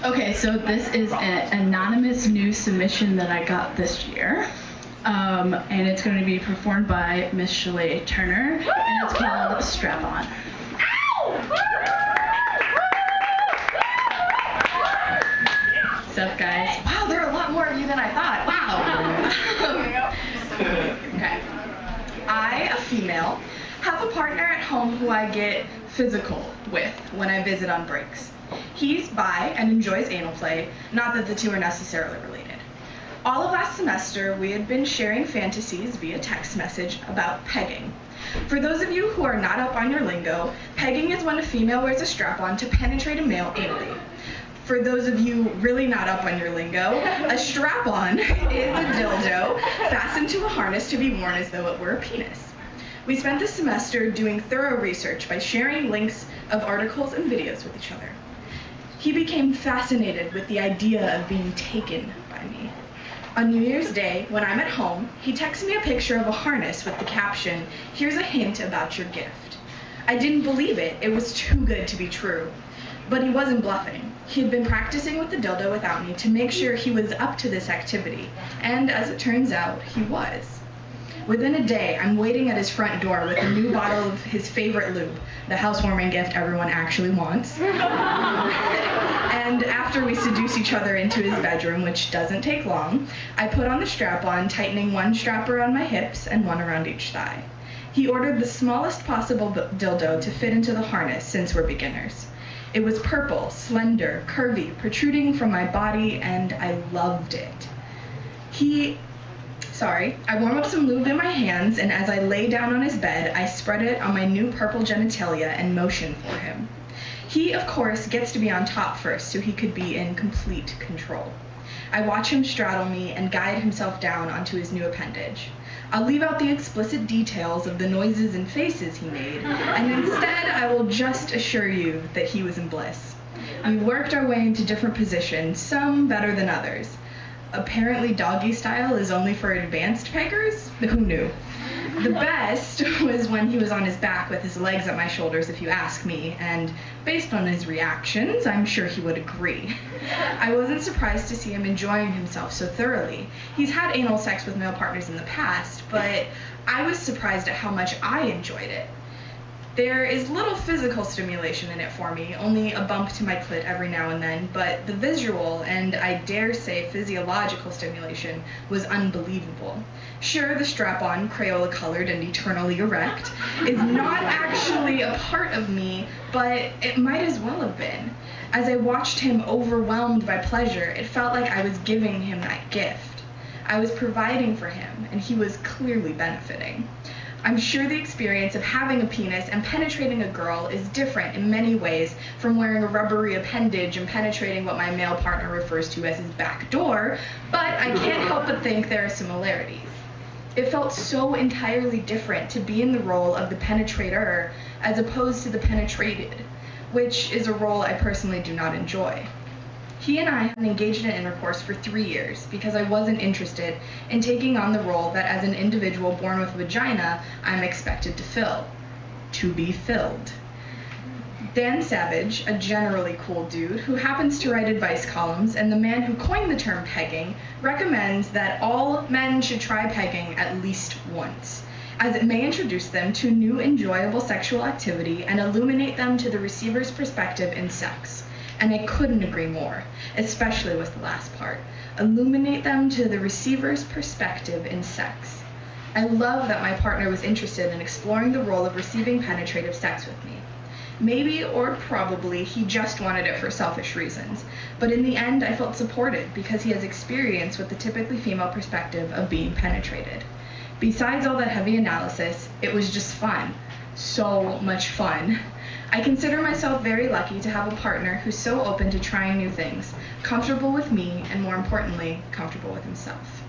Okay, so this is an anonymous new submission that I got this year. And it's going to be performed by Miss Shalay Turner, and it's called Strap On. What's up, guys? Wow, there are a lot more of you than I thought. Wow. Okay. I, a female, have a partner at home who I get physical with when I visit on breaks. He's bi and enjoys anal play, not that the two are necessarily related. All of last semester, we had been sharing fantasies via text message about pegging. For those of you who are not up on your lingo, pegging is when a female wears a strap-on to penetrate a male anally. For those of you really not up on your lingo, a strap-on is a dildo fastened to a harness to be worn as though it were a penis. We spent the semester doing thorough research by sharing links of articles and videos with each other. He became fascinated with the idea of being taken by me. On New Year's Day, when I'm at home, he texts me a picture of a harness with the caption, "Here's a hint about your gift." I didn't believe it. It was too good to be true. But he wasn't bluffing. He had been practicing with the dildo without me to make sure he was up to this activity, and as it turns out, he was. Within a day, I'm waiting at his front door with a new bottle of his favorite lube, the housewarming gift everyone actually wants. And after we seduce each other into his bedroom, which doesn't take long, I put on the strap-on, tightening one strap around my hips and one around each thigh. He ordered the smallest possible dildo to fit into the harness since we're beginners. It was purple, slender, curvy, protruding from my body, and I loved it. I warm up some lube in my hands, and as I lay down on his bed, I spread it on my new purple genitalia and motion for him. He, of course, gets to be on top first, so he could be in complete control. I watch him straddle me and guide himself down onto his new appendage. I'll leave out the explicit details of the noises and faces he made, and instead I will just assure you that he was in bliss. We worked our way into different positions, some better than others. Apparently doggy style is only for advanced peggers? Who knew? The best was when he was on his back with his legs at my shoulders, if you ask me, and based on his reactions, I'm sure he would agree. I wasn't surprised to see him enjoying himself so thoroughly. He's had anal sex with male partners in the past, but I was surprised at how much I enjoyed it. There is little physical stimulation in it for me, only a bump to my clit every now and then, but the visual, and I dare say physiological stimulation, was unbelievable. Sure, the strap-on, Crayola-colored and eternally erect, is not actually a part of me, but it might as well have been. As I watched him overwhelmed by pleasure, it felt like I was giving him that gift. I was providing for him, and he was clearly benefiting. I'm sure the experience of having a penis and penetrating a girl is different in many ways from wearing a rubbery appendage and penetrating what my male partner refers to as his back door, but I can't help but think there are similarities. It felt so entirely different to be in the role of the penetrator as opposed to the penetrated, which is a role I personally do not enjoy. He and I have engaged in intercourse for 3 years because I wasn't interested in taking on the role that as an individual born with a vagina, I'm expected to fill. To be filled. Dan Savage, a generally cool dude who happens to write advice columns and the man who coined the term pegging, recommends that all men should try pegging at least once, as it may introduce them to new enjoyable sexual activity and illuminate them to the receiver's perspective in sex. And I couldn't agree more, especially with the last part. Illuminate them to the receiver's perspective in sex. I love that my partner was interested in exploring the role of receiving penetrative sex with me. Maybe, or probably, he just wanted it for selfish reasons, but in the end I felt supported because he has experience with the typically female perspective of being penetrated. Besides all that heavy analysis, it was just fun. So much fun. I consider myself very lucky to have a partner who's so open to trying new things, comfortable with me, and more importantly, comfortable with himself.